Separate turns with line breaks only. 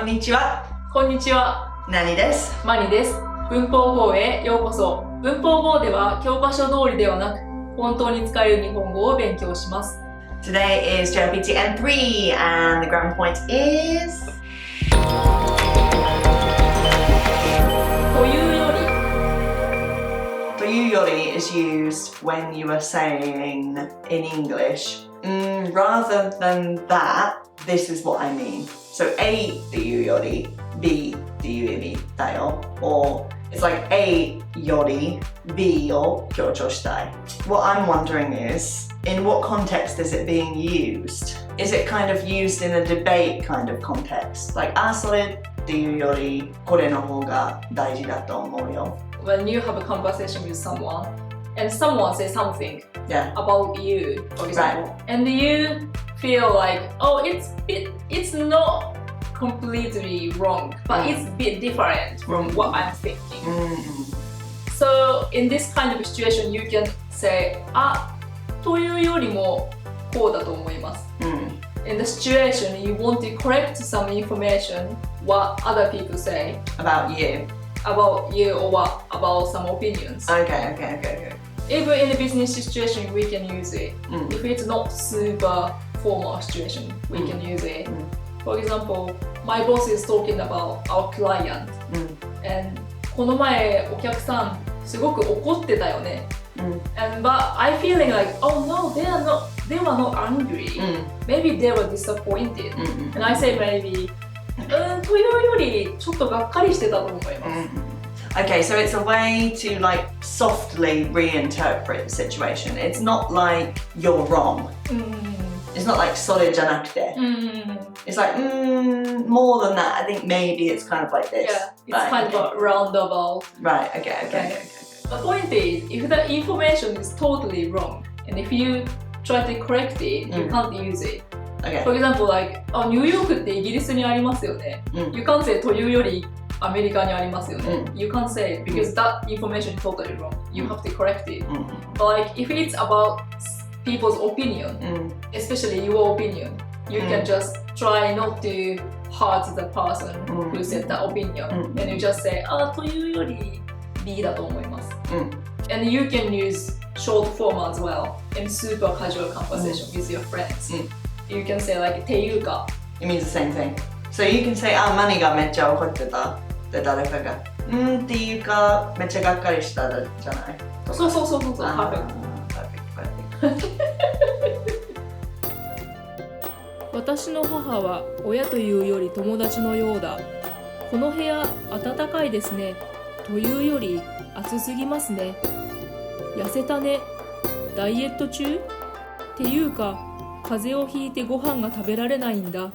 にちは。
こんにちは。
なにです。
マニです。文法語へようこそ。文法語では教科書通りではなく、本当に使える日本語を勉強します。
Today is JLPT N3 and the grammar point is
というより。
というより is used when you are saying in English, rather than that, this is what I mean. So A というより B っていう意味だよ。Or it's like A より B を強調したい。What I'm wondering is, in what context is it being used? Is it kind of used in a debate kind of context? Like, それっていうよりこれの方が大事だと思うよ。
When you have a conversation with someone and someone says something about you, for example, and you feel like, oh, it's not completely wrong, but it's a bit different from what I'm thinking. So in this kind of situation, you can say, というよりもこうだと思います。In the situation, you want to correct some information what other people say
about you
or what about some opinions.
Okay.
Even in a business situation, we can use it. If it's not super formal situation, we can use it. For example, my boss is talking about our client, and この前お客さんすごく怒ってたよね。But I feeling like, oh no, they were not angry. Maybe they were disappointed. And I say maybe, というよりちょっとがっかりしてたと思います。
Okay, so it's a way to like softly reinterpret the situation. It's not like you're wrong. It's not like それじゃなくて. It's like, more than that. I think maybe it's kind of like this.
Yeah, it's kind of a roundabout.
Right, okay.
The point is, if the information is totally wrong, and if you try to correct it, you can't use it.
Okay.
For example, like, ニューヨークってイギリスにありますよね。You can't say というよりアメリカにありますよね。You can't say it because that information is totally wrong. You have to correct it. But like, if it's about people's opinion, especially your opinion, you can just try not to hurt the person who said that opinion. And you just say, というよりB だと思います。And you can use short form as well in super casual conversation with your friends. You can say like ていうか.
It means the same thing. So you can say, マニがめっちゃ怒ってた。で誰かが、っていうかめっちゃがっかりしたじゃない。
そう。私の母は親というより友達のようだ。この部屋暖かいですね。というより暑すぎますね。痩せたね。ダイエット中？っていうか風邪をひいてご飯が食べられないんだ。